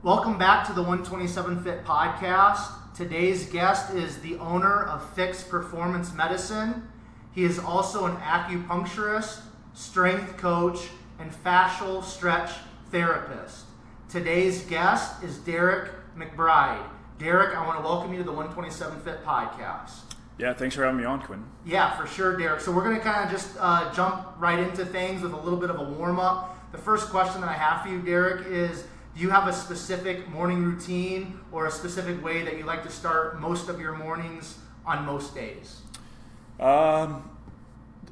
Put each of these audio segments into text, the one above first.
Welcome back to the 127 Fit podcast. Today's guest is the owner of Fix Performance Medicine. He is also an acupuncturist, strength coach, and fascial stretch therapist. Today's guest is Derrick McBride. Derrick, I want to welcome you to the 127 Fit podcast. Yeah, thanks for having me on, Quinn. Yeah, for sure, Derrick. So we're going to kind of just jump right into things with a little bit of a warm-up. The first question that I have for you, Derrick, is do you have a specific morning routine or a specific way that you like to start most of your mornings on most days?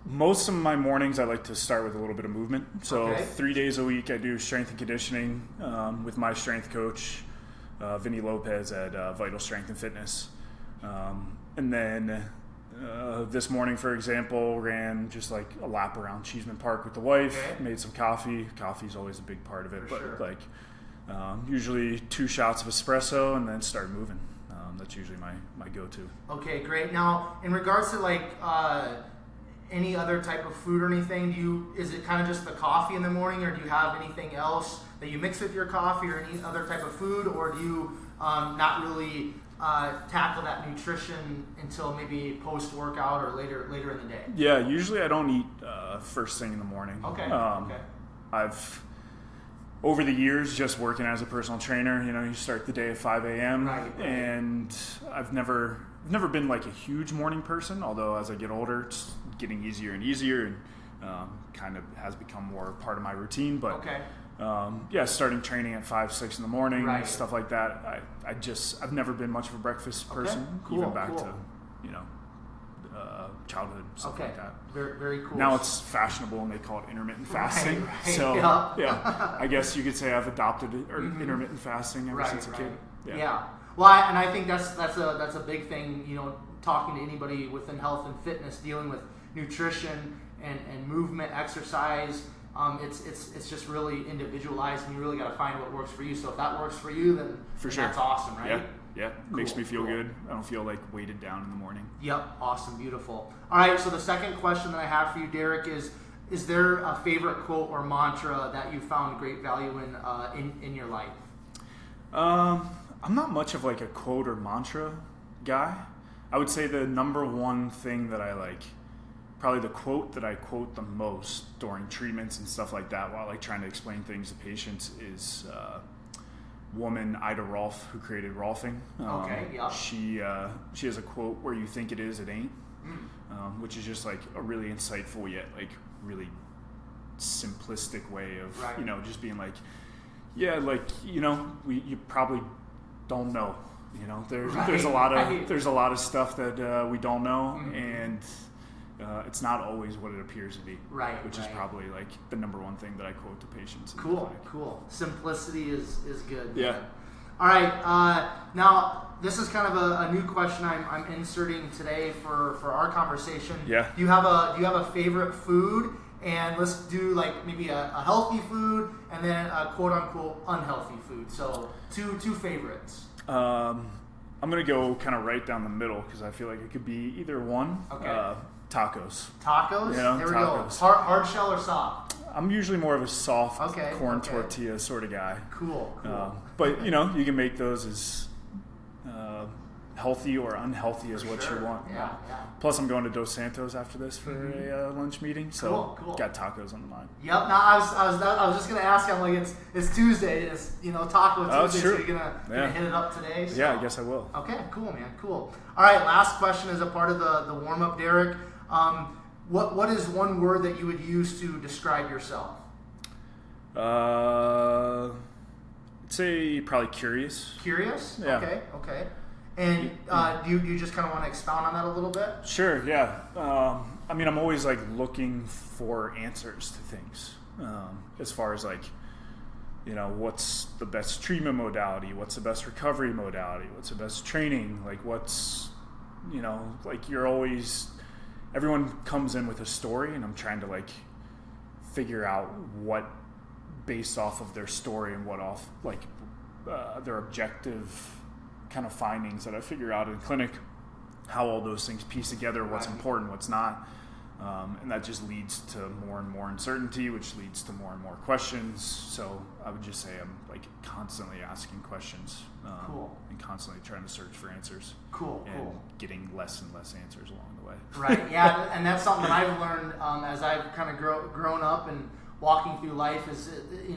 Most of my mornings I like to start with a little bit of movement. So 3 days a week I do strength and conditioning with my strength coach, Vinny Lopez at Vital Strength and Fitness. And then this morning, for example, ran just like a lap around Cheeseman Park with the wife, made some coffee. Coffee's always a big part of it, usually 2 shots of espresso and then start moving. That's usually my go-to. Okay, great. Now, in regards to any other type of food or anything, is it kind of just the coffee in the morning, or do you have anything else that you mix with your coffee or any other type of food, or do you not really tackle that nutrition until maybe post-workout or later in the day? Yeah, usually I don't eat first thing in the morning. Okay. I've over the years, just working as a personal trainer, you start the day at 5 a.m. Right. And I've never been like a huge morning person, although as I get older, it's getting easier and easier, and kind of has become more part of my routine. But starting training at 5, 6 in the morning, stuff like that. I've never been much of a breakfast person, even back to childhood, stuff like that. Very, very cool. Now it's fashionable and they call it intermittent fasting. Right. So I guess you could say I've adopted intermittent fasting ever since a kid. Yeah. Well, and I think that's a big thing. Talking to anybody within health and fitness, dealing with nutrition and movement, exercise. It's just really individualized, and you really got to find what works for you. So if that works for you, then that's awesome, right? Yeah. Makes me feel good. I don't feel like weighted down in the morning. Yep. Awesome. Beautiful. All right. So the second question that I have for you, Derrick, is there a favorite quote or mantra that you found great value in your life? I'm not much of like a quote or mantra guy. I would say the number one thing that I like, probably the quote that I quote the most during treatments and stuff like that while trying to explain things to patients is woman Ida Rolf, who created Rolfing. She has a quote, "Where you think it is, it ain't," which is just like a really insightful yet really simplistic way of just being like, you probably don't know. There's a lot of stuff that we don't know, and it's not always what it appears to be. Which is probably the number one thing that I quote to patients. Cool. Simplicity is good. Yeah. Man. All right. Now this is kind of a new question I'm inserting today for our conversation. Yeah. Do you have a favorite food? And let's do maybe a healthy food and then a quote unquote unhealthy food. So two favorites. I'm gonna go kind of right down the middle because I feel like it could be either one. Okay. Tacos. Tacos? There we go. Hard shell or soft? I'm usually more of a soft corn tortilla sort of guy. Cool. But you can make those as healthy or unhealthy as what you want. Yeah. Plus, I'm going to Dos Santos after this for a lunch meeting, so got tacos on the mind. Yep. Now I was just gonna ask. I'm like, it's Tuesday. It's Taco Tuesday. So you're gonna hit it up today. So. Yeah, I guess I will. Okay. Cool, man. Cool. All right. Last question is a part of the warm up, Derrick. What is one word that you would use to describe yourself? I'd say probably curious. Curious? Yeah. Okay. And do you just kind of want to expound on that a little bit? Sure, yeah. I'm always looking for answers to things. As far as what's the best treatment modality? What's the best recovery modality? What's the best training? Everyone comes in with a story, and I'm trying to figure out what, based off of their story and what off their objective kind of findings that I figure out in clinic, how all those things piece together, what's important, what's not. And that just leads to more and more uncertainty, which leads to more and more questions. So I would just say I'm like constantly asking questions, and constantly trying to search for answers. And getting less and less answers along the way. Right. Yeah. And that's something that I've learned as I've kind of grown up and walking through life is,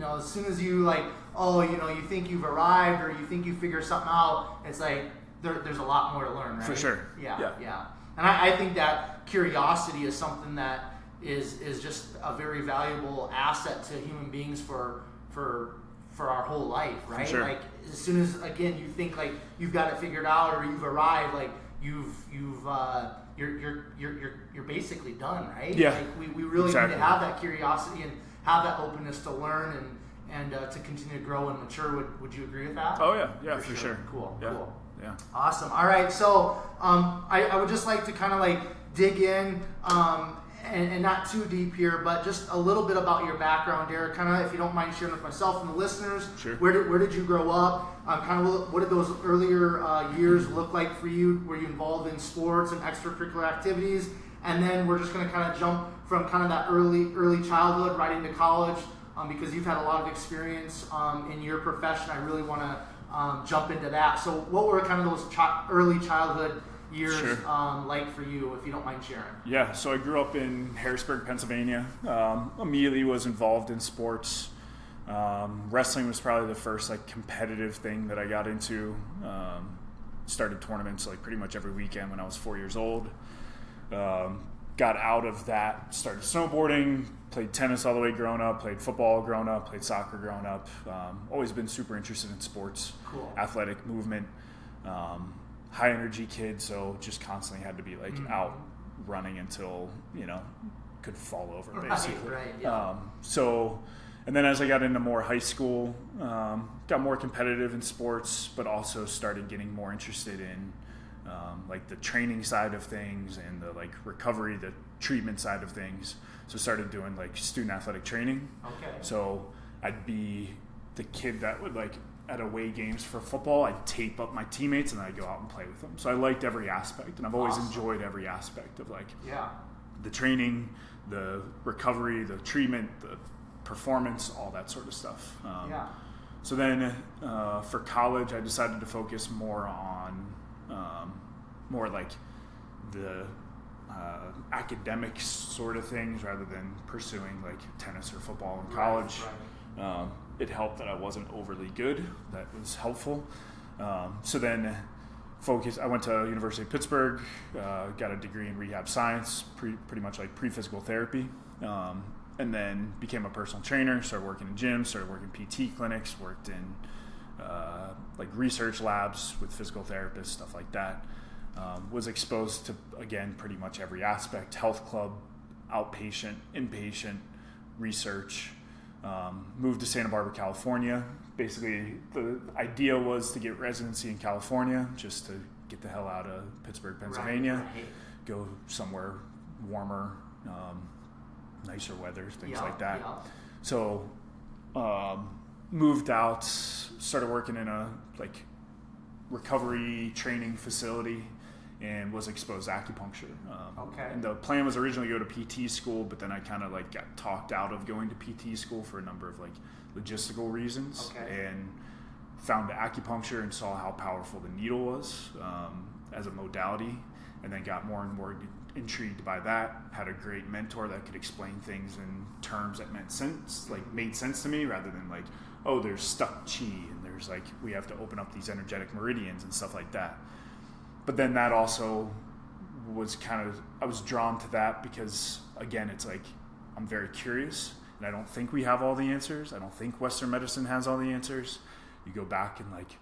as soon as you you think you've arrived or you think you figure something out, it's like there's a lot more to learn, right? For sure. Yeah. And I think that curiosity is something that is just a very valuable asset to human beings for our whole life, right? For sure. Like as soon as again you think like you've got it figured out or you've arrived, like you're basically done, right? Yeah. Like we really need to have that curiosity and have that openness to learn and to continue to grow and mature. Would you agree with that? Oh yeah, for sure. Cool. Yeah. Awesome. All right. So I would just like to kind of like dig in and not too deep here, but just a little bit about your background, Derrick. Kind of, if you don't mind sharing with myself and the listeners. Sure. Where did you grow up? Kind of what did those earlier years look like for you? Were you involved in sports and extracurricular activities? And then we're just going to kind of jump from kind of that early childhood right into college, because you've had a lot of experience in your profession. I really want to jump into that. So what were kind of those early childhood years like for you, if you don't mind sharing? Yeah, so I grew up in Harrisburg, Pennsylvania. Immediately was involved in sports. Wrestling was probably the first like competitive thing that I got into. Started tournaments like pretty much every weekend when I was 4 years old. Got out of that, started snowboarding, played tennis all the way growing up, played football growing up, played soccer growing up. Always been super interested in sports, athletic movement, high energy kid, so just constantly had to be like out running until, could fall over basically. Right, yeah. And then as I got into more high school, got more competitive in sports, but also started getting more interested in like the training side of things and the like recovery, the treatment side of things. So started doing like student athletic training. Okay. So I'd be the kid that would like at away games for football, I'd tape up my teammates and then I'd go out and play with them. So I liked every aspect, and I've always enjoyed every aspect of like the training, the recovery, the treatment, the performance, all that sort of stuff. So then for college, I decided to focus more on more like the academic sort of things rather than pursuing like tennis or football in college. Right. It helped that I wasn't overly good. That was helpful. So then I went to University of Pittsburgh, got a degree in rehab science, pretty much like pre-physical therapy, and then became a personal trainer, started working in gyms, started working PT clinics, worked in like research labs with physical therapists, stuff like that. Was exposed to, again, pretty much every aspect: health club, outpatient, inpatient, research. Moved to Santa Barbara, California. Basically, the idea was to get residency in California, just to get the hell out of Pittsburgh, Pennsylvania, Right. go somewhere warmer, nicer weather, things like that. So moved out, started working in a like recovery training facility, and was exposed to acupuncture. And the plan was originally to go to PT school, but then I kind of like got talked out of going to PT school for a number of like logistical reasons, and found acupuncture and saw how powerful the needle was as a modality, and then got more and more intrigued by that. Had a great mentor that could explain things in terms that made sense to me, rather than like, oh, there's stuck chi and there's like we have to open up these energetic meridians and stuff like that. But then that also was I was drawn to that because, again, it's like I'm very curious, and I don't think we have all the answers. I don't think Western medicine has all the answers. You go back and like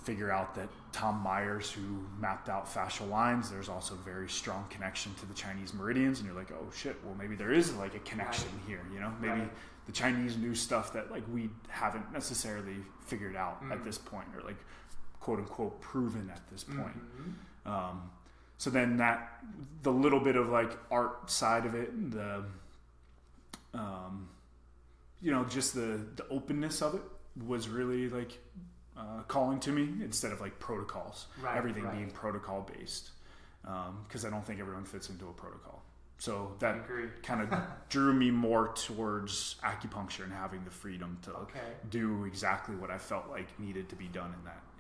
figure out that Tom Myers, who mapped out fascial lines, there's also a very strong connection to the Chinese meridians, and you're like, oh shit, well maybe there is like a connection here, maybe the Chinese knew stuff that like we haven't necessarily figured out at this point, or like quote unquote proven at this point. So then the little bit of like art side of it, the just the openness of it was really like calling to me, instead of like protocols, everything being protocol based, because I don't think everyone fits into a protocol. So that kind of drew me more towards acupuncture and having the freedom to do exactly what I felt like needed to be done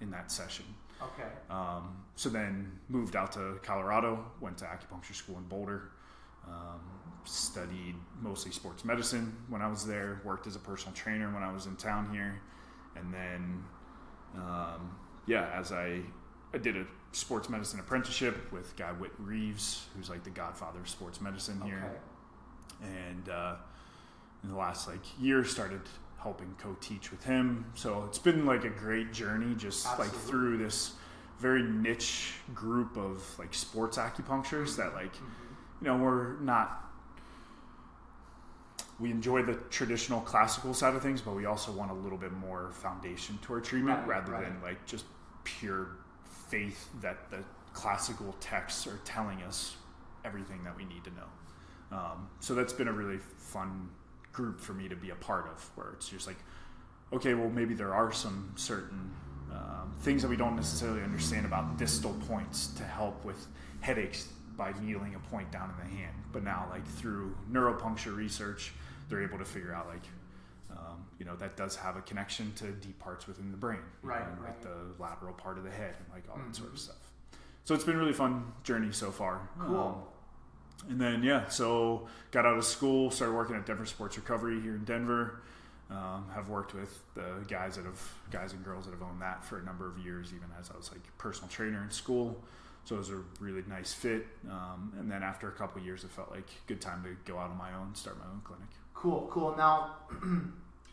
in that session. Okay. So then moved out to Colorado, went to acupuncture school in Boulder, studied mostly sports medicine when I was there, worked as a personal trainer when I was in town here. And then, as I did a sports medicine apprenticeship with guy Whit Reeves, who's like the godfather of sports medicine here. And in the last year started helping co-teach with him. So it's been like a great journey, just Absolutely. like through this very niche group of like sports acupuncturists that we enjoy the traditional classical side of things, but we also want a little bit more foundation to our treatment rather than like just pure faith that the classical texts are telling us everything that we need to know. So that's been a really fun group for me to be a part of, where it's just like, okay, well, maybe there are some certain things that we don't necessarily understand about distal points to help with headaches by needling a point down in the hand. But now, like through neuropuncture research, they're able to figure out that does have a connection to deep parts within the brain, like the lateral part of the head and like all that sort of stuff. So it's been a really fun journey so far. Cool. And then, so got out of school, started working at Denver Sports Recovery here in Denver. Have worked with the guys and girls that have owned that for a number of years, even as I was like personal trainer in school. So it was a really nice fit. And then after a couple of years, it felt like a good time to go out on my own, start my own clinic. Cool. Now,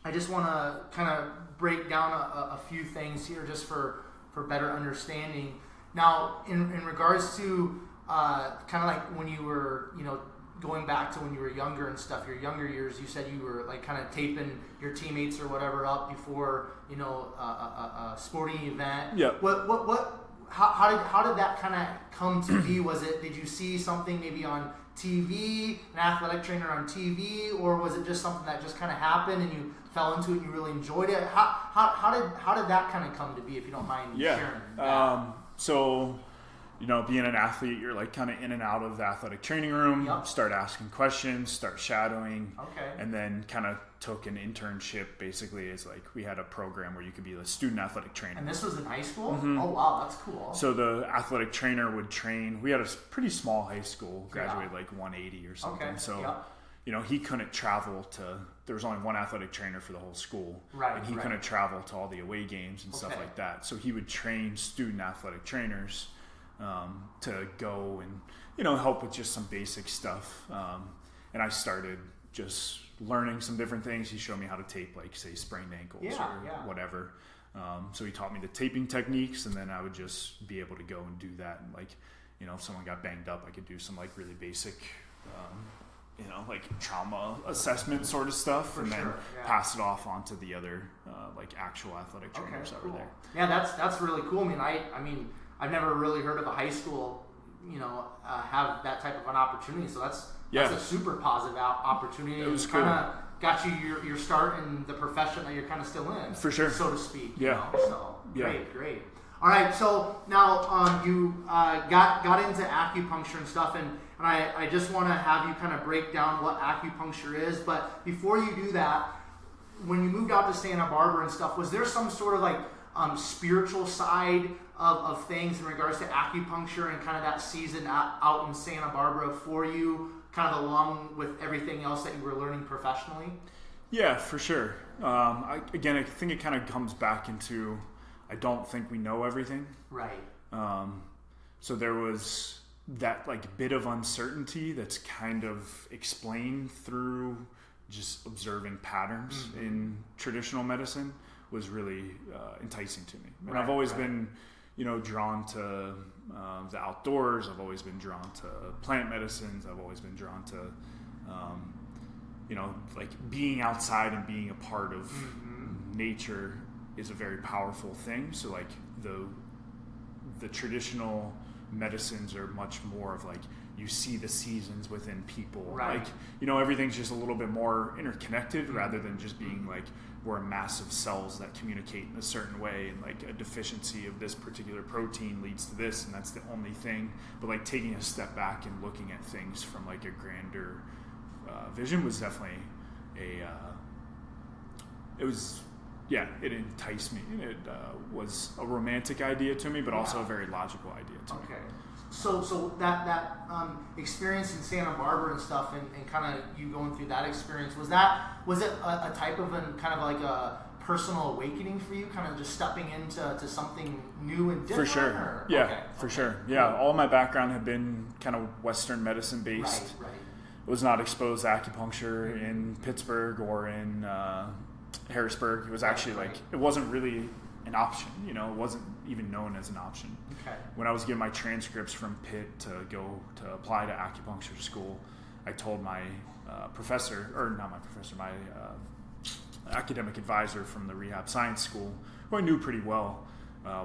I just want to kind of break down a few things here just for better understanding. Now, in regards to kind of like when you were, going back to when you were younger and stuff, your younger years, you said you were like kind of taping your teammates or whatever up before, a sporting event. Yeah. How did that kind of come to be? Did you see something maybe on TV, an athletic trainer on TV, or was it just something that just kind of happened and you fell into it and you really enjoyed it? How did that kind of come to be, if you don't mind sharing? So, being an athlete, you're like kind of in and out of the athletic training room, start asking questions, start shadowing, and then kind of took an internship. Basically, is like we had a program where you could be a student athletic trainer. And this was in high school? Mm-hmm. Oh, wow, that's cool. So the athletic trainer would train. We had a pretty small high school, graduated like 180 or something. He couldn't travel to. There was only one athletic trainer for the whole school, and he couldn't travel to all the away games and stuff like that. So he would train student athletic trainers to go and help with just some basic stuff. And I started just learning some different things. He showed me how to tape, like say sprained ankles or whatever. So he taught me the taping techniques, and then I would just be able to go and do that. And like, if someone got banged up, I could do some like really basic, like trauma assessment sort of stuff, and then pass it off onto the other like actual athletic trainers that were there. Yeah, that's really cool. I mean, I've never really heard of a high school, have that type of an opportunity. So that's a super positive opportunity. It was kind of got you your start in the profession that you're kind of still in, for sure, so to speak. Yeah. So great. All right. So now you got into acupuncture and stuff, and I just want to have you kind of break down what acupuncture is. But before you do that, when you moved out to Santa Barbara and stuff, was there some sort of like spiritual side of things in regards to acupuncture and kind of that season out in Santa Barbara for you, kind of along with everything else that you were learning professionally? Yeah, for sure. I think it kind of comes back into, I don't think we know everything. Right. So there was that like bit of uncertainty that's kind of explained through just observing patterns in traditional medicine was really enticing to me. And I've always been, drawn to the outdoors. I've always been drawn to plant medicines. I've always been drawn to, like being outside and being a part of nature is a very powerful thing. So like the traditional medicines are much more of like, you see the seasons within people. Like, everything's just a little bit more interconnected rather than just being like, we're a mass of cells that communicate in a certain way, and like a deficiency of this particular protein leads to this, and that's the only thing. But like taking a step back and looking at things from like a grander vision was definitely it enticed me. It was a romantic idea to me, but also a very logical idea to me. Okay. So that experience in Santa Barbara and stuff, and kind of you going through that experience, was it a type of kind of like a personal awakening for you, kind of just stepping into something new and different? For sure. Or? Yeah, okay. For sure. Yeah, all my background had been kind of Western medicine based. Right. Was not exposed to acupuncture in Pittsburgh or in Harrisburg. It was actually it wasn't really an option, it wasn't even known as an option. Okay. When I was getting my transcripts from Pitt to go to apply to acupuncture school, I told my my academic advisor from the rehab science school, who I knew pretty well,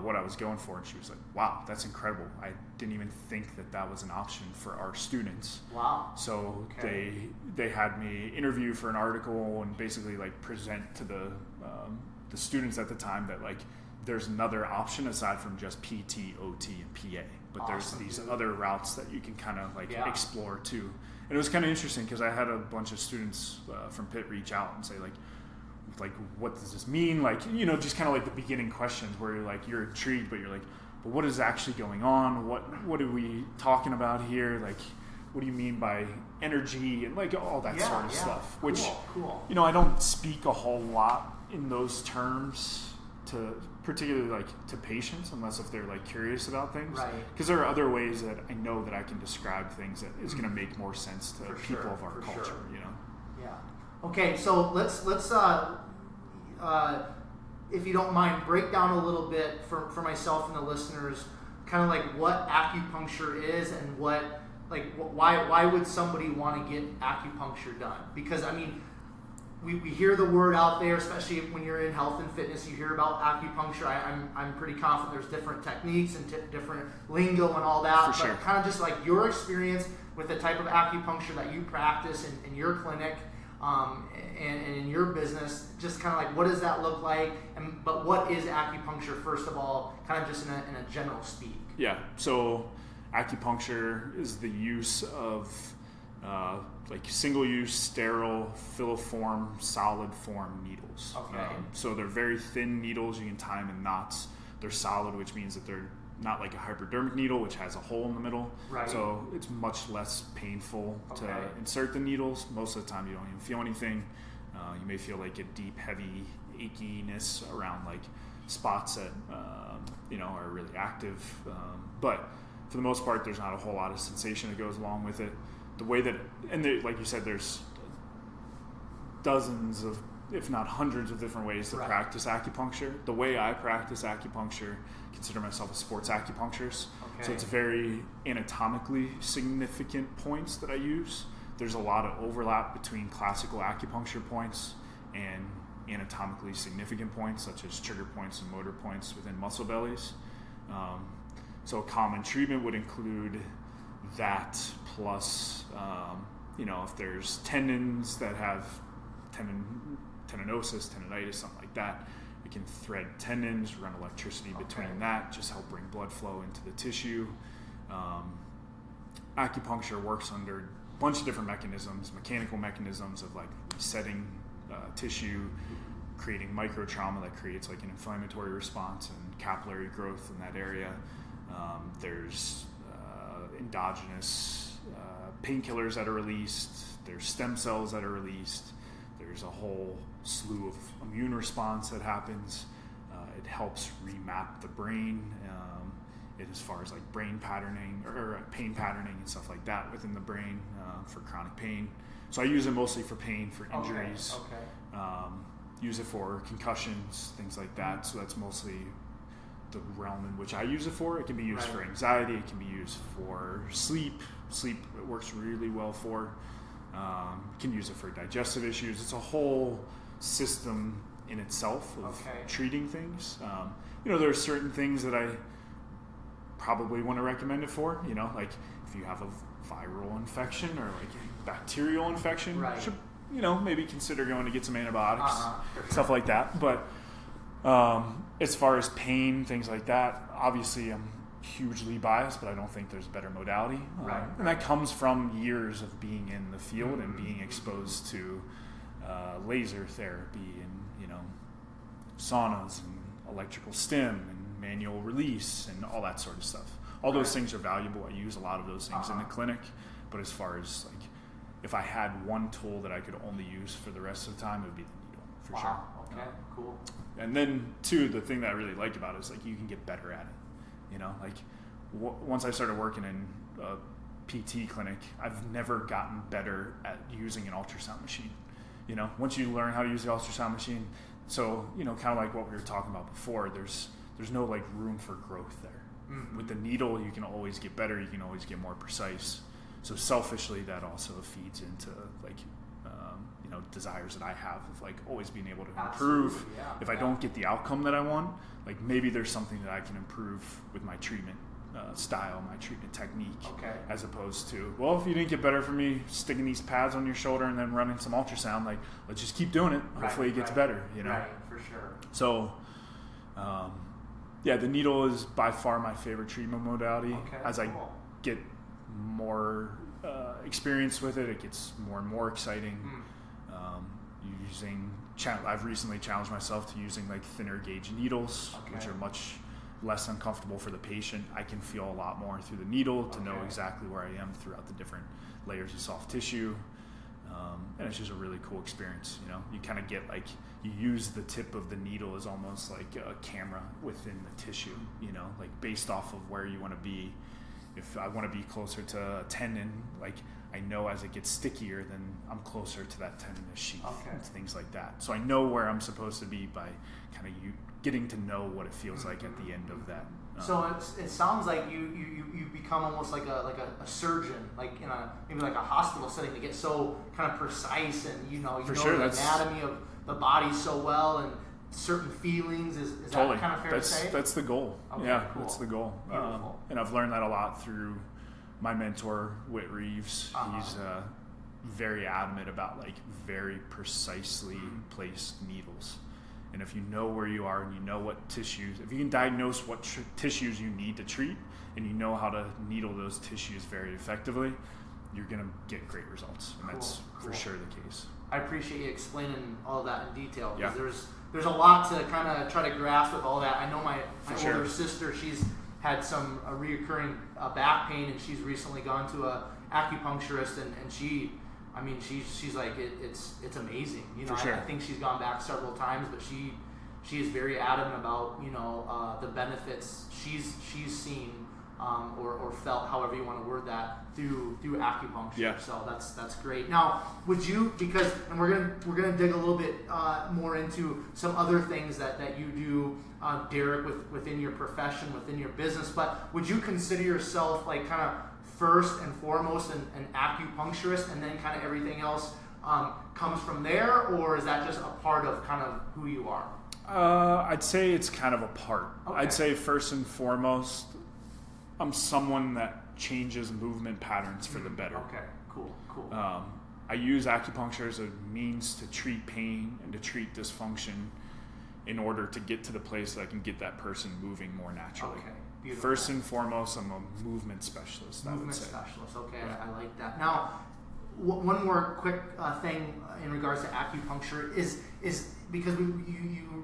what I was going for, and she was like, wow, that's incredible. I didn't even think that was an option for our students. Wow. So they had me interview for an article and basically like present to the students at the time that like there's another option aside from just PT, OT, and PA, but there's these other routes that you can kind of like explore too. And it was kind of interesting because I had a bunch of students from Pitt reach out and say like what does this mean? Like, just kind of like the beginning questions where you're intrigued, but you're like, but what is actually going on? What are we talking about here? Like, what do you mean by energy and like all that sort of stuff? Which, cool. I don't speak a whole lot in those terms particularly like to patients, unless if they're like curious about things. Right. Because there are other ways that I know that I can describe things that is going to make more sense to people of our culture. Yeah. Okay, so let's if you don't mind, break down a little bit for myself and the listeners, kind of like what acupuncture is and why would somebody want to get acupuncture done? Because I mean, we hear the word out there, especially when you're in health and fitness, you hear about acupuncture. I'm pretty confident there's different techniques and different lingo and all that. For sure. But kind of just like your experience with the type of acupuncture that you practice in your clinic and in your business, just kind of like what does that look like? But what is acupuncture, first of all, kind of just in a general speak? Yeah, so acupuncture is the use of like single-use, sterile, filiform, solid form needles. Okay. So they're very thin needles. You can tie them in knots. They're solid, which means that they're not like a hypodermic needle, which has a hole in the middle. Right. So it's much less painful to insert the needles. Most of the time, you don't even feel anything. You may feel like a deep, heavy achiness around like spots that are really active. But for the most part, there's not a whole lot of sensation that goes along with it. The way that, like you said, there's dozens of, if not hundreds of different ways to practice acupuncture. The way I practice acupuncture, consider myself a sports acupuncturist. Okay. So it's very anatomically significant points that I use. There's a lot of overlap between classical acupuncture points and anatomically significant points, such as trigger points and motor points within muscle bellies. So a common treatment would include that plus, if there's tendons that have tendinosis, tendinitis, something like that, we can thread tendons, run electricity between that, just help bring blood flow into the tissue. Acupuncture works under a bunch of different mechanisms, mechanical mechanisms of like resetting tissue, creating micro trauma that creates like an inflammatory response and capillary growth in that area. There's endogenous painkillers that are released. There's stem cells that are released. There's a whole slew of immune response that happens. It helps remap the brain as far as like brain patterning or pain patterning and stuff like that within the brain for chronic pain. So I use it mostly for pain, for injuries. Use it for concussions, things like that. So that's mostly the realm in which I use it for. It can be used for anxiety. It can be used for sleep. Sleep it works really well for. You can use it for digestive issues. It's a whole system in itself of treating things. There are certain things that I probably want to recommend it for. Like if you have a viral infection or like a bacterial infection, you should maybe consider going to get some antibiotics, stuff like that. But as far as pain, things like that, obviously I'm hugely biased, but I don't think there's a better modality. And that comes from years of being in the field and being exposed to laser therapy and, saunas and electrical stim and manual release and all that sort of stuff. All those things are valuable. I use a lot of those things in the clinic, but as far as like, if I had one tool that I could only use for the rest of the time, it would be the needle, for sure. Okay, cool. And then, too, the thing that I really like about it is, like, you can get better at it. Once I started working in a PT clinic, I've never gotten better at using an ultrasound machine. Once you learn how to use the ultrasound machine, so, kind of like what we were talking about before, there's no, like, room for growth there. Mm-hmm. With the needle, you can always get better. You can always get more precise. So selfishly, that also feeds into, like, desires that I have of, like, always being able to improve. If I don't get the outcome that I want, like, maybe there's something that I can improve with my treatment style, my treatment technique, as opposed to, well, if you didn't get better from me sticking these pads on your shoulder and then running some ultrasound, like, let's just keep doing it. Hopefully it gets better, Right, for sure. So, the needle is by far my favorite treatment modality. As I get more experience with it, it gets more and more exciting. I've recently challenged myself to using like thinner gauge needles, which are much less uncomfortable for the patient. I can feel a lot more through the needle to know exactly where I am throughout the different layers of soft tissue. And it's just a really cool experience. You kind of get like, you use the tip of the needle as almost like a camera within the tissue, like based off of where you want to be. If I want to be closer to a tendon, like I know as it gets stickier, then I'm closer to that tendinous sheath and things like that. So I know where I'm supposed to be by kind of getting to know what it feels like at the end of that. So it sounds like you become almost like a surgeon, like in maybe like a hospital setting, to get so kind of precise, and you know the anatomy of the body so well, and certain feelings. Is totally. That kind of fair to say? That's the goal. Cool. That's the goal. And I've learned that a lot through my mentor, Whit Reeves. He's very adamant about like very precisely placed needles. And if you know where you are and you know what tissues, if you can diagnose what tissues you need to treat and you know how to needle those tissues very effectively, you're going to get great results. And that's for sure the case. I appreciate you explaining all of that in detail, because there's a lot to kind of try to grasp with all that. I know my older sister, she's had some reoccurring back pain, and she's recently gone to a acupuncturist, and she's like, it's amazing. I think she's gone back several times, but she is very adamant about the benefits she's seen or felt, however you want to word that, through acupuncture. Yeah. So that's great. Now, would you, and we're gonna dig a little bit more into some other things that you do, Derrick, within your profession, within your business, but would you consider yourself like kind of first and foremost an acupuncturist, and then kind of everything else comes from there, or is that just a part of kind of who you are? I'd say it's kind of a part. I'd say first and foremost, I'm someone that changes movement patterns for the better. Okay, cool. I use acupuncture as a means to treat pain and to treat dysfunction in order to get to the place that I can get that person moving more naturally. Okay, beautiful. First and foremost, I'm a movement specialist. Movement specialist, okay, yeah. I like that. Now, one more quick thing in regards to acupuncture is because you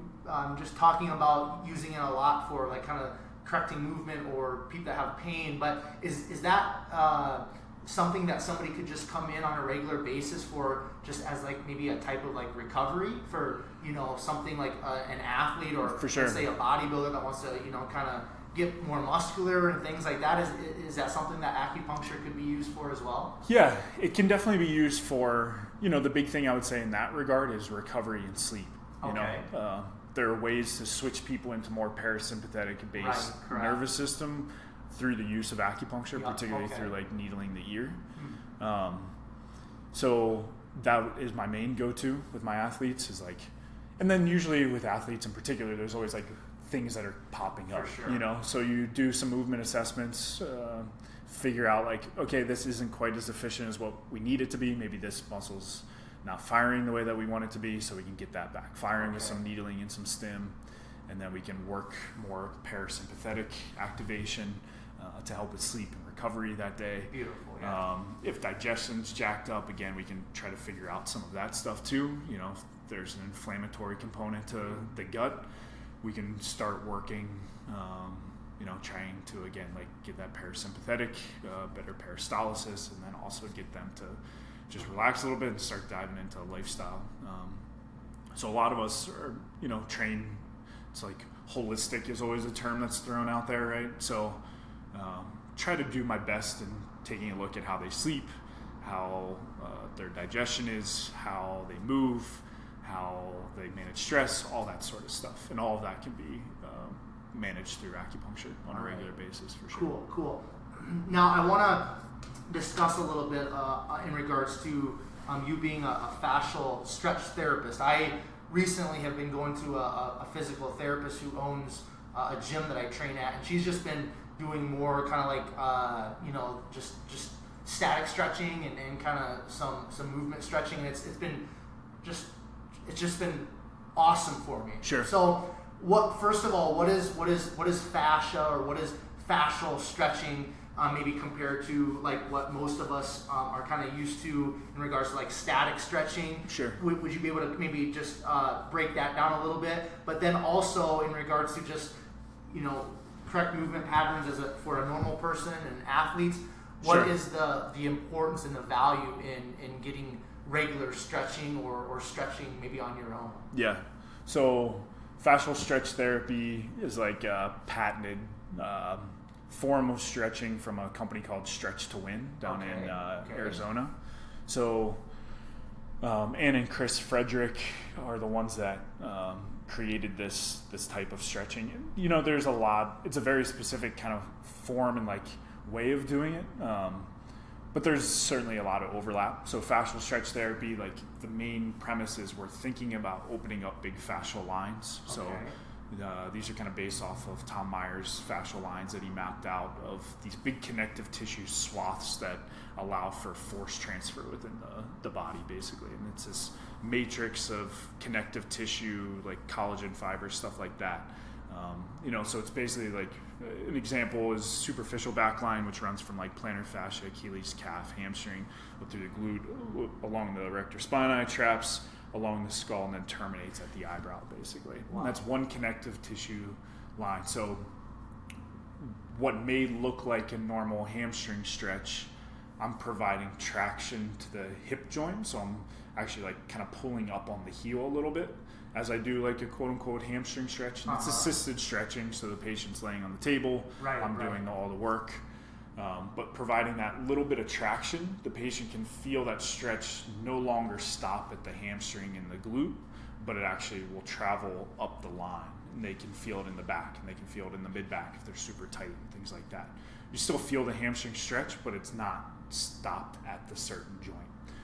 just talking about using it a lot for like kind of correcting movement or people that have pain, but is that something that somebody could just come in on a regular basis for, just as like maybe a type of like recovery for something like an athlete, or let's say a bodybuilder that wants to kind of get more muscular and things like that? Is that something that acupuncture could be used for as well? Yeah, it can definitely be used for, the big thing I would say in that regard is recovery and sleep. There are ways to switch people into more parasympathetic based nervous system through the use of acupuncture, particularly through like needling the ear. So that is my main go-to with my athletes, is like, and then usually with athletes in particular, there's always like things that are popping up, so you do some movement assessments, figure out like, okay, this isn't quite as efficient as what we need it to be. Maybe this muscle's not firing the way that we want it to be, so we can get that back firing with some needling and some stim, and then we can work more parasympathetic activation to help with sleep and recovery that day. Beautiful. Yeah. If digestion's jacked up, again, we can try to figure out some of that stuff too. If there's an inflammatory component to the gut, we can start working, trying to, again, like get that parasympathetic, better peristalsis, and then also get them to just relax a little bit and start diving into lifestyle. So a lot of us are, trained, it's like holistic is always a term that's thrown out there, right? So try to do my best in taking a look at how they sleep, how their digestion is, how they move, how they manage stress, all that sort of stuff. And all of that can be managed through acupuncture on a regular basis, for sure. Cool. Now, I want to discuss a little bit in regards to you being a fascial stretch therapist. I recently have been going to a physical therapist who owns a gym that I train at, and she's just been doing more kind of like just static stretching and kind of some movement stretching, and it's just been awesome for me. Sure. So first of all, what is fascia, or what is fascial stretching, maybe compared to like what most of us are kind of used to in regards to like static stretching? Sure. Would you be able to maybe just break that down a little bit? But then also in regards to just, correct movement patterns for a normal person and athletes, what is the importance and the value in getting regular stretching or stretching maybe on your own? Yeah. So fascial stretch therapy is like a patented form of stretching from a company called Stretch to Win down in Arizona. So Ann and Chris Frederick are the ones that created this type of stretching. There's a lot. It's a very specific kind of form and like way of doing it. But there's certainly a lot of overlap. So fascial stretch therapy, like the main premise is we're thinking about opening up big fascial lines. So these are kind of based off of Tom Meyer's fascial lines that he mapped out of these big connective tissue swaths that allow for force transfer within the body, basically. And it's this matrix of connective tissue, like collagen fibers, stuff like that. So it's basically like an example is superficial backline, which runs from like plantar fascia, Achilles, calf, hamstring, up through the glute, along the erector spinae, traps, along the skull, and then terminates at the eyebrow, basically. Wow. And that's one connective tissue line. So what may look like a normal hamstring stretch, I'm providing traction to the hip joint. So I'm actually like kind of pulling up on the heel a little bit as I do like a quote unquote hamstring stretch. And it's assisted stretching, so the patient's laying on the table. I'm doing all the work. But providing that little bit of traction, the patient can feel that stretch no longer stop at the hamstring and the glute, but it actually will travel up the line. And they can feel it in the back, and they can feel it in the mid-back if they're super tight and things like that. You still feel the hamstring stretch, but it's not stopped at the certain joint.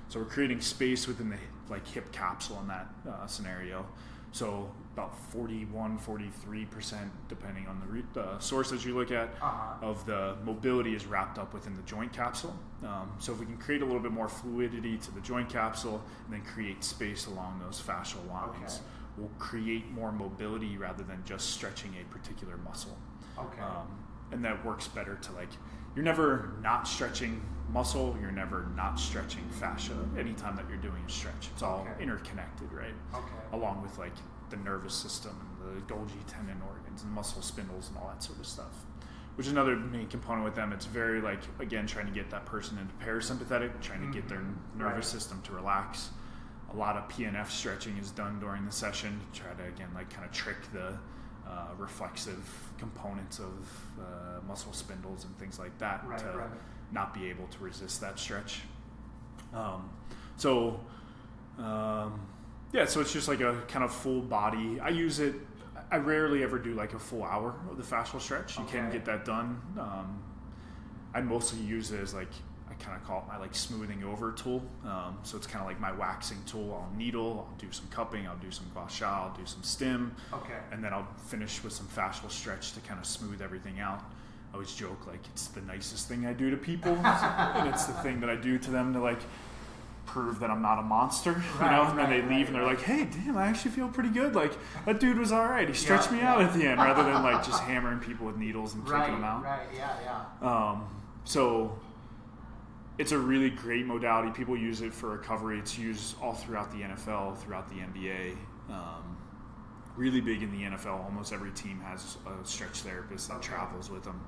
So we're creating space within the hip capsule in that scenario. So about 41, 43%, depending on the sources you look at, of the mobility is wrapped up within the joint capsule. So if we can create a little bit more fluidity to the joint capsule and then create space along those fascial lines, we'll create more mobility rather than just stretching a particular muscle. And that works better to you're never not stretching muscle, you're never not stretching fascia anytime that you're doing a stretch. It's all interconnected, right? Along with the nervous system and the Golgi tendon organs and muscle spindles and all that sort of stuff. Which is another main component with them. It's very again, trying to get that person into parasympathetic, trying to get their nervous system to relax. A lot of PNF stretching is done during the session to try to, again, kind of trick the reflexive components of muscle spindles and things like that to not be able to resist that stretch. So it's just like a kind of full body. I rarely ever do a full hour of the fascial stretch. You can get that done. I mostly use it as I kind of call it my smoothing over tool. So it's kind of like my waxing tool. I'll needle, I'll do some cupping, I'll do some gua sha, I'll do some stim, and then I'll finish with some fascial stretch to kind of smooth everything out. I always joke it's the nicest thing I do to people, and it's the thing that I do to them to prove that I'm not a monster, and then they leave and they're like, hey, damn, I actually feel pretty good. Like, that dude was all right. He stretched me out at the end, rather than like just hammering people with needles and kicking them out. So it's a really great modality. People use it for recovery. It's used all throughout the NFL, throughout the NBA. Really big in the NFL. Almost every team has a stretch therapist that travels with them.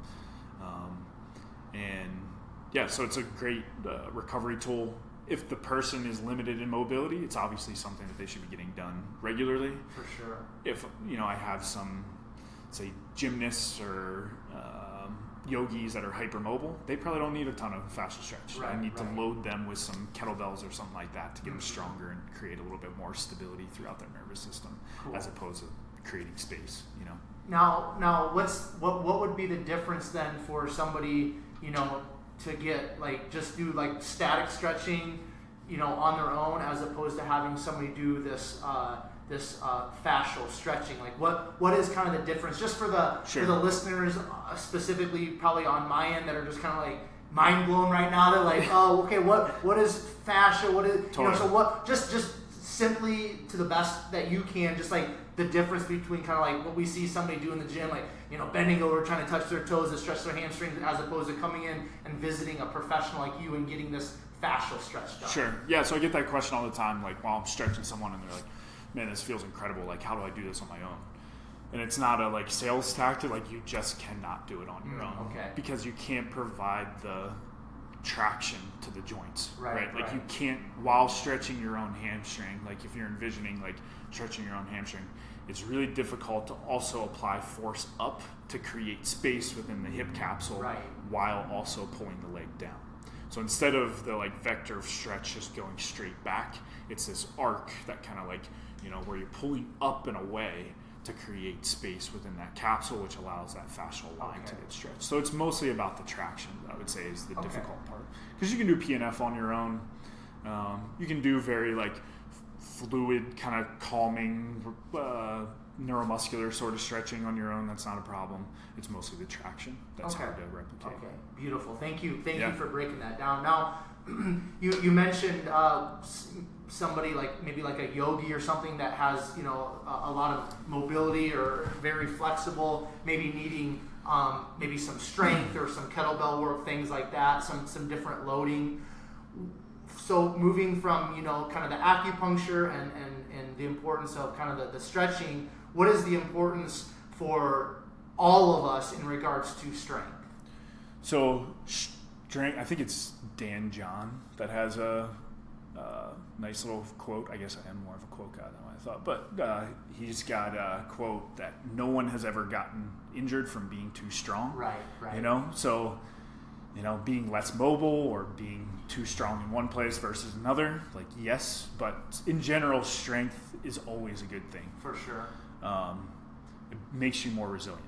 So it's a great recovery tool. If the person is limited in mobility, it's obviously something that they should be getting done regularly. For sure. If, I have some, say, gymnasts or yogis that are hypermobile, they probably don't need a ton of fascial stretch. I need to load them with some kettlebells or something like that to get them stronger and create a little bit more stability throughout their nervous system, as opposed to creating space, Now, what would be the difference then for somebody, to get just do static stretching, on their own, as opposed to having somebody do this fascial stretching? What is kind of the difference, just for the listeners, specifically probably on my end, that are just kind of mind blown right now? They're like, oh, okay, what is fascia? What is so what? Just simply, to the best that you can, just the difference between kind of what we see somebody do in the gym, bending over, trying to touch their toes to stretch their hamstrings, as opposed to coming in and visiting a professional like you and getting this fascial stretch done. Sure. Yeah. So I get that question all the time, while I'm stretching someone, and they're like, man, this feels incredible. How do I do this on my own? And it's not a sales tactic. You just cannot do it on your own. Okay. Because you can't provide the traction to the joints. Right. You can't, while stretching your own hamstring, if you're envisioning stretching your own hamstring, it's really difficult to also apply force up to create space within the hip capsule while also pulling the leg down. So instead of the vector of stretch just going straight back, it's this arc that kind of where you're pulling up and away to create space within that capsule, which allows that fascial line to get stretched. So it's mostly about the traction, I would say, is the difficult part. Because you can do PNF on your own. You can do very fluid, kind of calming, neuromuscular sort of stretching on your own. That's not a problem. It's mostly the traction that's hard to replicate. Okay, beautiful. Thank you for breaking that down. Now, you mentioned somebody maybe a yogi or something that has a lot of mobility or very flexible, maybe needing maybe some strength or some kettlebell work, things like that, some different loading. So moving from kind of the acupuncture and the importance of kind of the stretching, what is the importance for all of us in regards to strength? So strength, I think it's Dan John that has a nice little quote. I guess I am more of a quote guy than I thought, but he's got a quote that no one has ever gotten injured from being too strong. Right. So being less mobile or being too strong in one place versus another, yes, but in general, strength is always a good thing. For sure. It makes you more resilient,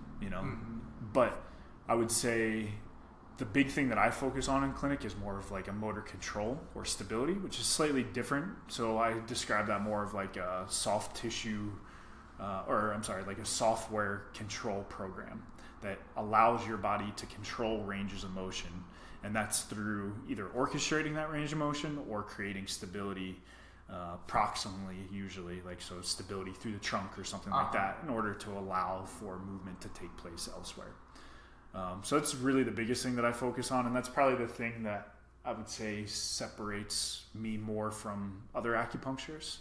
But I would say the big thing that I focus on in clinic is more of a motor control or stability, which is slightly different. So I describe that more of a soft tissue, a software control program that allows your body to control ranges of motion. And that's through either orchestrating that range of motion or creating stability proximally, usually, so stability through the trunk or something like that, in order to allow for movement to take place elsewhere. So that's really the biggest thing that I focus on, and that's probably the thing that I would say separates me more from other acupuncturists,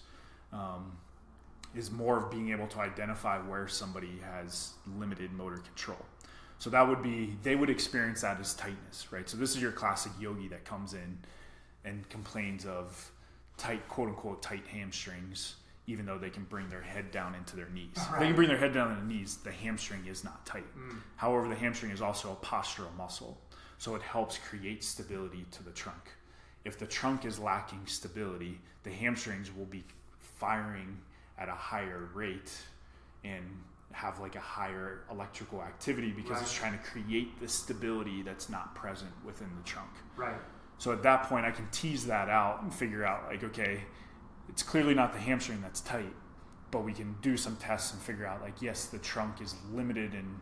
is more of being able to identify where somebody has limited motor control. So that would be, they would experience that as tightness, right? So this is your classic yogi that comes in and complains of tight, quote unquote, tight hamstrings, even though they can bring their head down into their knees. Right. They can bring their head down to their knees, the hamstring is not tight. However, the hamstring is also a postural muscle, so it helps create stability to the trunk. If the trunk is lacking stability, the hamstrings will be firing at a higher rate and have a higher electrical activity because it's trying to create the stability that's not present within the trunk. Right. So at that point, I can tease that out and figure out okay, it's clearly not the hamstring that's tight, but we can do some tests and figure out yes, the trunk is limited in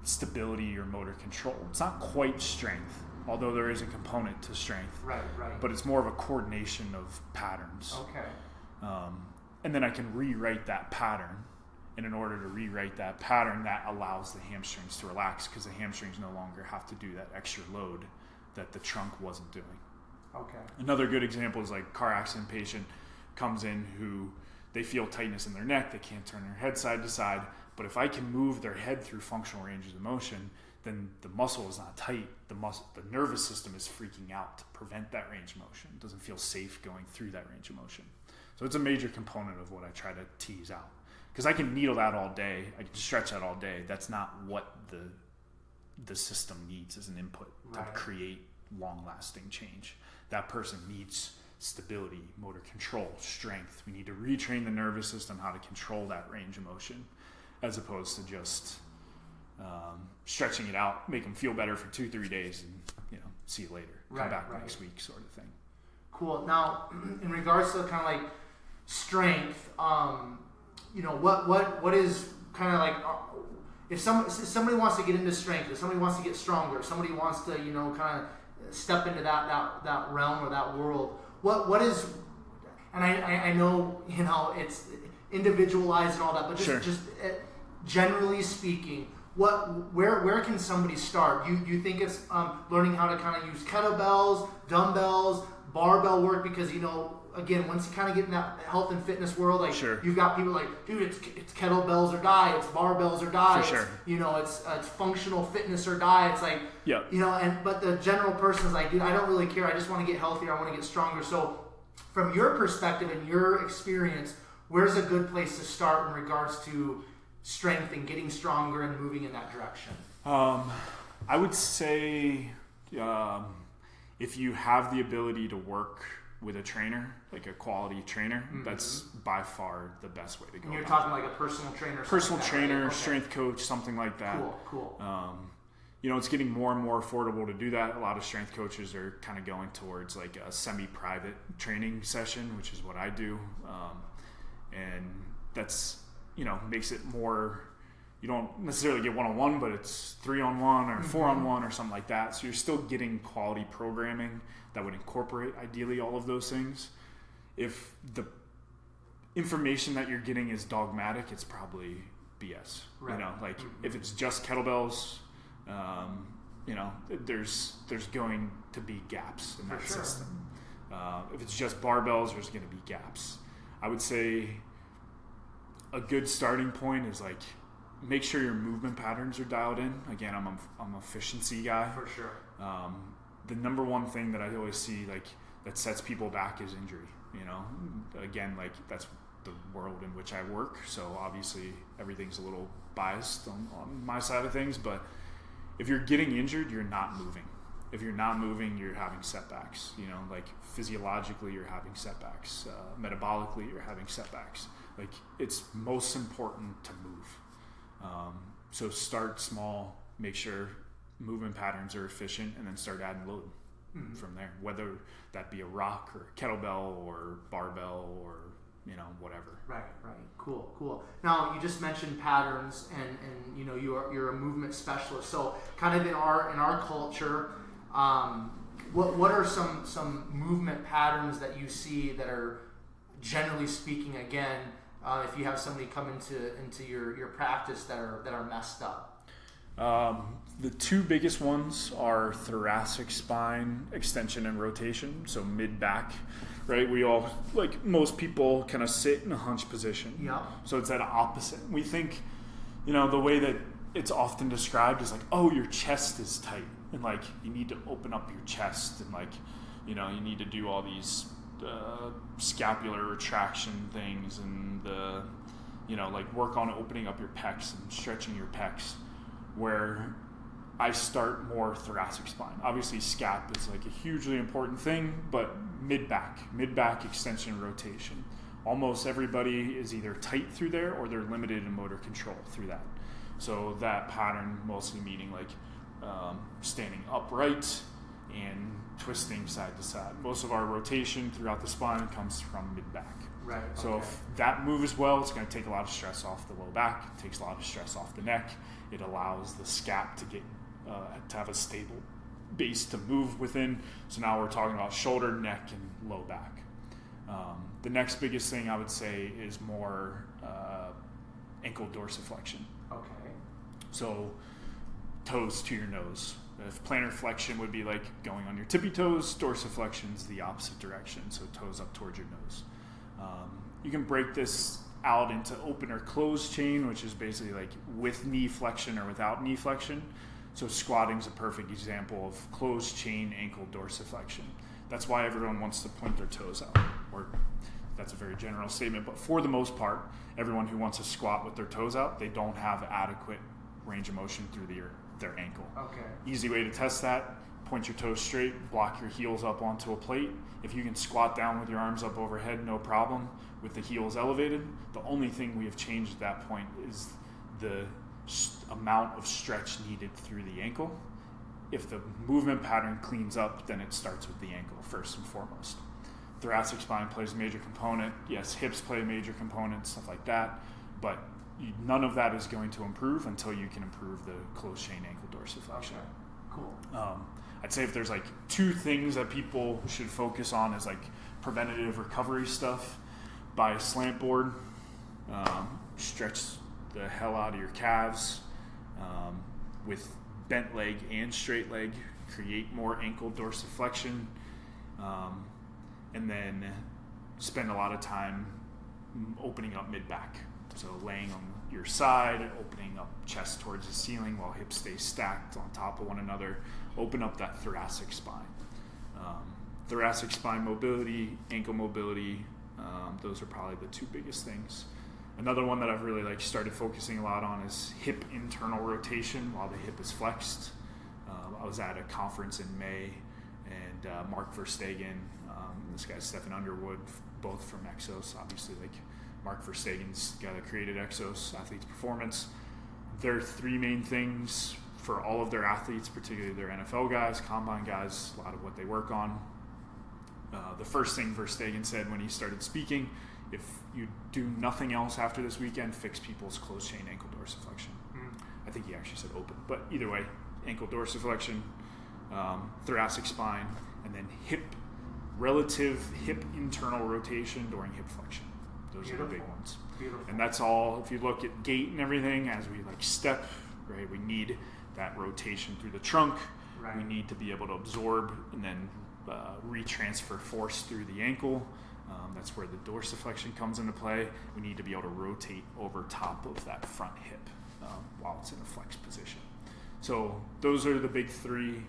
stability or motor control. It's not quite strength, although there is a component to strength. Right. But it's more of a coordination of patterns. Okay. And then I can rewrite that pattern. And in order to rewrite that pattern, that allows the hamstrings to relax, because the hamstrings no longer have to do that extra load that the trunk wasn't doing. Okay. Another good example is like car accident patient comes in who they feel tightness in their neck, they can't turn their head side to side, but if I can move their head through functional ranges of motion, then the muscle is not tight. The nervous system is freaking out to prevent that range of motion. It doesn't feel safe going through that range of motion. So it's a major component of what I try to tease out. Because I can needle that all day, I can stretch that all day. That's not what the system needs as an input to create long-lasting change. That person needs stability, motor control, strength. We need to retrain the nervous system how to control that range of motion, as opposed to just stretching it out, make them feel better for 2-3 days, and see you later. Come back next week, sort of thing. Cool. Now, in regards to kind of like strength, what is kind of like if somebody wants to get into strength, if somebody wants to get stronger, if somebody wants to kind of step into that realm or that world, what is, and I know it's individualized and all that, but just generally speaking, where can somebody start? You think it's learning how to kind of use kettlebells, dumbbells, barbell work, because again, once you kind of get in that health and fitness world, like you've got people like, dude, it's kettlebells or die, it's barbells or die, for sure. It's functional fitness or die. It's like, but the general person is like, dude, I don't really care. I just want to get healthier. I want to get stronger. So from your perspective and your experience, where's a good place to start in regards to strength and getting stronger and moving in that direction? I would say if you have the ability to work with a trainer, like a quality trainer, that's by far the best way to go. And you're talking like a personal trainer? Right? Strength coach, something like that. Cool. It's getting more and more affordable to do that. A lot of strength coaches are kind of going towards like a semi-private training session, which is what I do. And that's, makes it more, you don't necessarily get one-on-one, but it's 3-on-1 or 4-on-1 or something like that. So you're still getting quality programming that would incorporate ideally all of those things. If the information that you're getting is dogmatic, it's probably BS. Right. If it's just kettlebells, there's going to be gaps in that system. If it's just barbells, there's going to be gaps. I would say a good starting point is like, make sure your movement patterns are dialed in. Again, I'm an efficiency guy. For sure. The number one thing that I always see that sets people back is injury. Again, that's the world in which I work. So obviously everything's a little biased on my side of things. But if you're getting injured, you're not moving. If you're not moving, you're having setbacks. Physiologically, you're having setbacks. Metabolically, you're having setbacks. It's most important to move. So start small, make sure movement patterns are efficient, and then start adding load from there, whether that be a rock or a kettlebell or barbell or whatever. Right. Cool. Now you just mentioned patterns, and you're a movement specialist. So kind of in our culture, what are some movement patterns that you see that are, generally speaking, again, if you have somebody come into your practice that are messed up? The two biggest ones are thoracic spine extension and rotation, so mid-back, right? We all, most people, kind of sit in a hunch position. Yeah. So it's that opposite. We think, the way that it's often described is your chest is tight, and you need to open up your chest, and you need to do all these scapular retraction things, and work on opening up your pecs and stretching your pecs, where I start more thoracic spine. Obviously scap is a hugely important thing, but mid-back extension rotation. Almost everybody is either tight through there or they're limited in motor control through that. So that pattern mostly meaning standing upright and twisting side to side. Most of our rotation throughout the spine comes from mid-back. Right. Okay. So if that moves well, it's going to take a lot of stress off the low back. It takes a lot of stress off the neck. It allows the scap to get to have a stable base to move within. So now we're talking about shoulder, neck, and low back. The next biggest thing I would say is more ankle dorsiflexion. Okay. So toes to your nose. If plantar flexion would be like going on your tippy toes, dorsiflexion is the opposite direction, so toes up towards your nose. You can break this out into open or closed chain, which is basically like with knee flexion or without knee flexion. So squatting is a perfect example of closed chain ankle dorsiflexion. That's why everyone wants to point their toes out. Or that's a very general statement, but for the most part, everyone who wants to squat with their toes out, they don't have adequate range of motion through their ankle. Okay. Easy way to test that: point your toes straight, block your heels up onto a plate. If you can squat down with your arms up overhead, no problem, with the heels elevated. The only thing we have changed at that point is the amount of stretch needed through the ankle. If the movement pattern cleans up, then it starts with the ankle first and foremost. Thoracic spine plays a major component. Yes, hips play a major component, stuff like that, but none of that is going to improve until you can improve the closed chain ankle dorsiflexion. Okay. Cool. I'd say if there's like two things that people should focus on is like preventative recovery stuff. Buy a slant board, stretch the hell out of your calves with bent leg and straight leg, create more ankle dorsiflexion, and then spend a lot of time opening up mid-back. So laying on your side, opening up chest towards the ceiling while hips stay stacked on top of one another. Open up that thoracic spine. Thoracic spine mobility, ankle mobility, those are probably the two biggest things. Another one that I've really started focusing a lot on is hip internal rotation while the hip is flexed. I was at a conference in May, and Mark Verstegen, this guy Stefan Underwood, both from Exos, obviously Mark Verstegen's guy that created Exos, Athletes Performance. Their three main things for all of their athletes, particularly their NFL guys, combine guys, a lot of what they work on. The first thing Verstegen said when he started speaking, if you do nothing else after this weekend, fix people's closed chain ankle dorsiflexion. I think he actually said open, but either way, ankle dorsiflexion, thoracic spine, and then relative hip internal rotation during hip flexion. Those are the big ones. Beautiful. And that's all. If you look at gait and everything, as we step, right, we need that rotation through the trunk. Right. We need to be able to absorb and then retransfer force through the ankle. That's where the dorsiflexion comes into play. We need to be able to rotate over top of that front hip while it's in a flexed position. So those are the big three.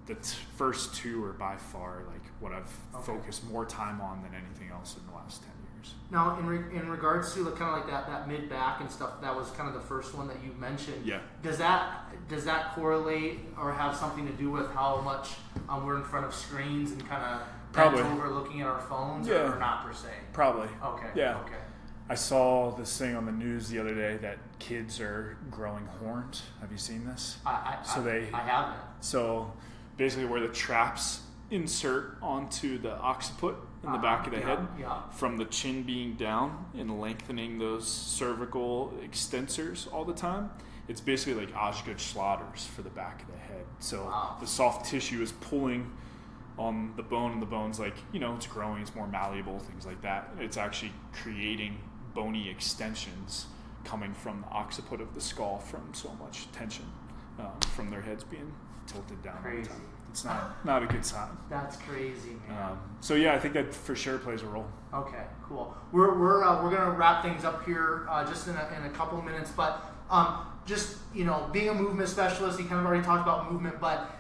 The first two are by far what I've focused more time on than anything else in the last 10 years. Now, in regards to kind of that mid back and stuff, that was kind of the first one that you mentioned. Yeah. Does that correlate or have something to do with how much we're in front of screens and kind of bent over looking at our phones, or not per se? Probably. Okay. Yeah. Okay. I saw this thing on the news the other day that kids are growing horns. Have you seen this? I haven't. So basically where the traps insert onto the occiput in the back of the head, from the chin being down and lengthening those cervical extensors all the time. It's basically like Osgood Schlatters for the back of the head. So the soft tissue is pulling on the bone, and the bone's it's growing, it's more malleable, things like that. It's actually creating bony extensions coming from the occiput of the skull from so much tension from their heads being tilted down all the time. It's not a good sign. That's crazy, man. So yeah, I think that for sure plays a role. Okay, cool. We're gonna wrap things up here just in a couple minutes, but just being a movement specialist, you kind of already talked about movement, but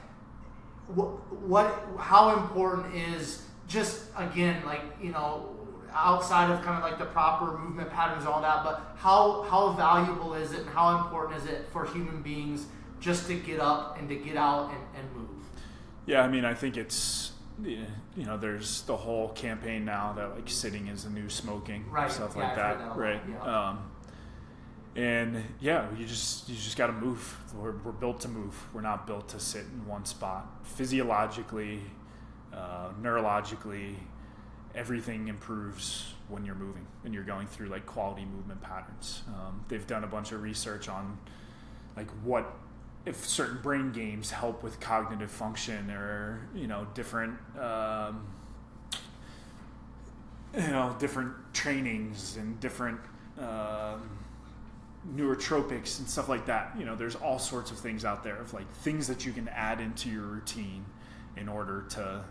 how important is just again outside of kind of the proper movement patterns and all that, but how valuable is it and how important is it for human beings just to get up and to get out and move? Yeah, I mean, I think it's, there's the whole campaign now that sitting is the new smoking, right. Stuff like that, right? Yeah. And yeah, you just got to move. We're built to move. We're not built to sit in one spot. Physiologically, neurologically, everything improves when you're moving and you're going through quality movement patterns. They've done a bunch of research on what if certain brain games help with cognitive function, or different different trainings and different neurotropics and stuff like that. There's all sorts of things out there of like things that you can add into your routine in order to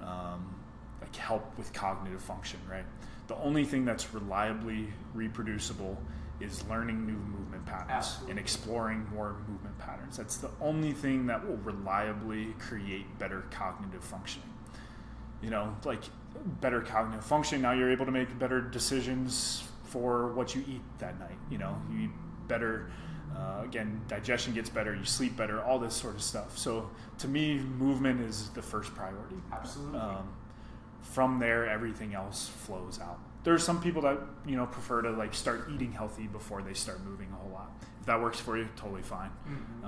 like help with cognitive function, right? The only thing that's reliably reproducible is learning new movement patterns. Absolutely. And exploring more movement patterns. That's the only thing that will reliably create better cognitive functioning. Like better cognitive functioning, now you're able to make better decisions for what you eat that night. You eat better, again, digestion gets better, you sleep better, all this sort of stuff. So to me, movement is the first priority. Absolutely. From there, everything else flows out. There are some people that prefer to like start eating healthy before they start moving a whole lot. If that works for you, totally fine. Mm-hmm.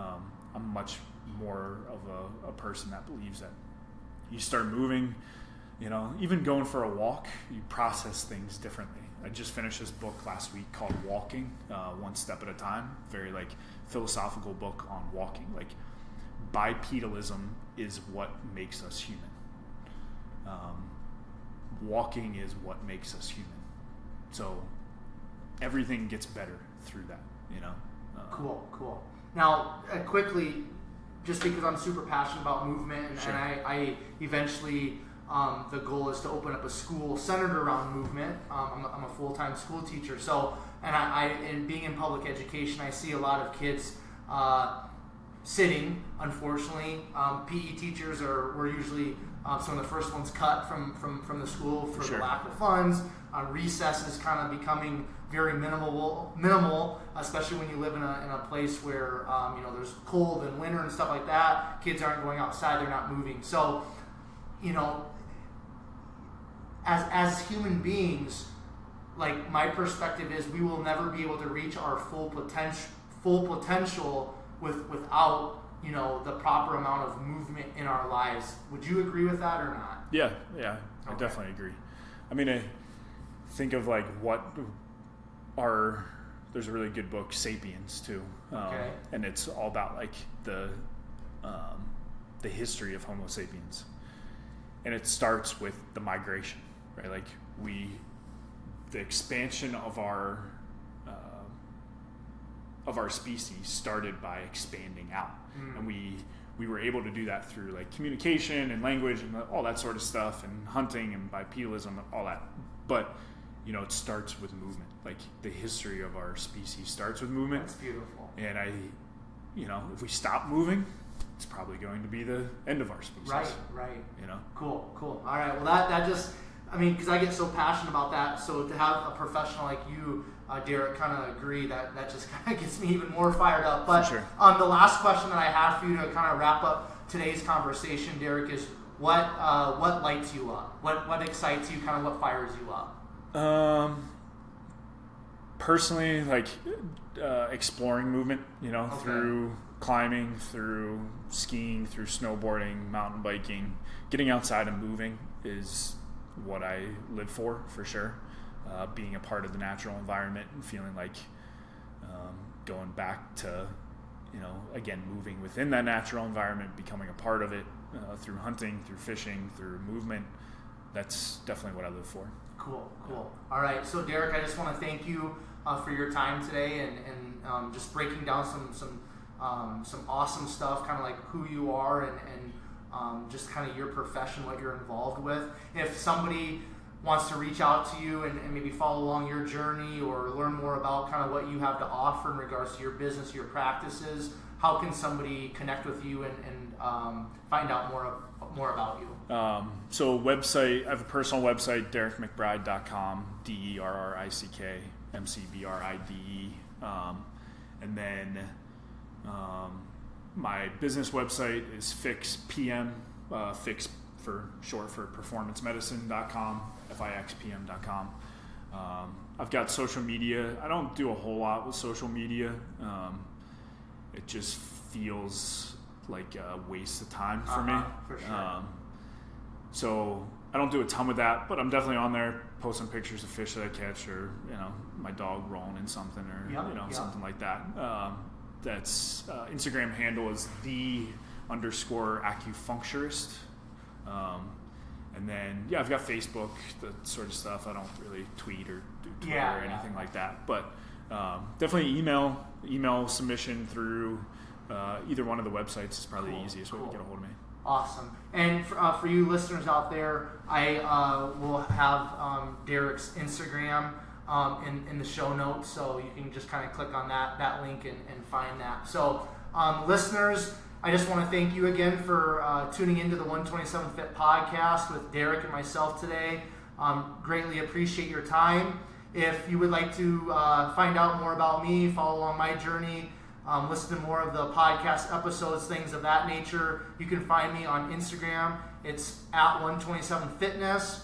I'm much more of a person that believes that you start moving, even going for a walk, you process things differently. I just finished this book last week called Walking, One Step at a Time. Very like philosophical book on walking. Like bipedalism is what makes us human. Walking is what makes us human. So everything gets better through that, Cool. Now, quickly, just because I'm super passionate about movement, Sure. and I eventually, the goal is to open up a school centered around movement. I'm a full-time school teacher, so and being in public education, I see a lot of kids sitting. Unfortunately, PE teachers we're usually some of the first ones cut from the school for Sure. the lack of funds. Recess is kind of becoming very minimal, especially when you live in a place where there's cold and winter and stuff like that. Kids aren't going outside; they're not moving. So, as human beings, like my perspective is, we will never be able to reach our full potential without the proper amount of movement in our lives. Would you agree with that or not? Yeah, I definitely agree. I mean, I think of like there's a really good book, Sapiens, too. And it's all about like the history of Homo sapiens. And it starts with the migration, right? Like the expansion of our species started by expanding out. And we were able to do that through like communication and language and all that sort of stuff, and hunting and bipedalism and all that. But it starts with movement. Like the history of our species starts with movement. That's beautiful. And if we stop moving, it's probably going to be the end of our species. Right. Cool. All right. Well, that just, because I get so passionate about that. So to have a professional like you, Derrick, kind of agree, that just kind of gets me even more fired up. But sure. The last question that I have for you to kind of wrap up today's conversation, Derrick, is what lights you up? What excites you? Kind of what fires you up? Personally, like exploring movement, Okay. through climbing, through skiing, through snowboarding, mountain biking. Getting outside and moving is what I live for sure. Being a part of the natural environment and feeling like going back to, again, moving within that natural environment, becoming a part of it through hunting, through fishing, through movement. That's definitely what I live for. Cool. All right. So, Derrick, I just want to thank you for your time today and just breaking down some awesome stuff, kind of like who you are and just kind of your profession, what you're involved with. If somebody wants to reach out to you and maybe follow along your journey or learn more about kind of what you have to offer in regards to your business, your practices, how can somebody connect with you and find out more about you? So website, I have a personal website, DerrickMcBride.com, DerrickMcBride. And then my business website is FixPM, Fix for short for performancemedicine.com, FIXPM.com. I've got social media. I don't do a whole lot with social media. It just feels like a waste of time for me. For sure. So I don't do a ton with that, but I'm definitely on there posting pictures of fish that I catch, or my dog rolling in something, or something like that. That's Instagram handle is _acupuncturist. And then, I've got Facebook, that sort of stuff. I don't really tweet or do Twitter or anything like that. But definitely email submission through either one of the websites is probably the easiest way to get a hold of me. Awesome. And for you listeners out there, I will have Derrick's Instagram in the show notes, so you can just kind of click on that link and find that. So listeners, I just want to thank you again for tuning into the 127 Fit podcast with Derrick and myself today. Greatly appreciate your time. If you would like to find out more about me, follow along my journey, listen to more of the podcast episodes, things of that nature, you can find me on Instagram. It's at 127fitness.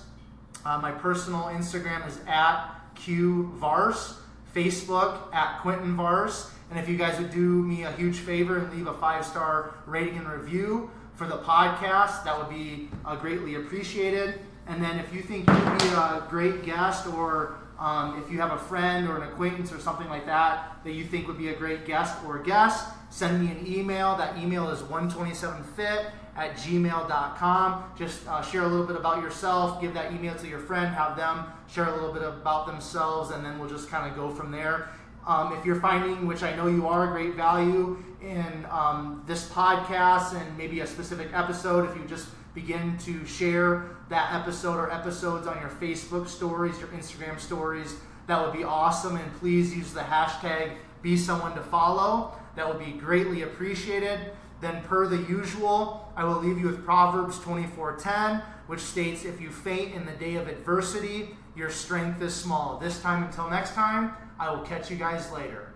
My personal Instagram is at QVars. Facebook at Quentin Vars. And if you guys would do me a huge favor and leave a 5-star rating and review for the podcast, that would be greatly appreciated. And then if you think you'd be a great guest, or if you have a friend or an acquaintance or something like that you think would be a great guest or guest, send me an email. That email is 127fit@gmail.com. Just share a little bit about yourself, give that email to your friend, have them share a little bit about themselves, and then we'll just kind of go from there. If you're finding, which I know you are, great value in this podcast and maybe a specific episode, if you just begin to share that episode or episodes on your Facebook stories, your Instagram stories, that would be awesome. And please use the hashtag #BeSomeoneToFollow. That would be greatly appreciated. Then per the usual, I will leave you with Proverbs 24:10, which states, if you faint in the day of adversity, your strength is small. This time until next time, I will catch you guys later.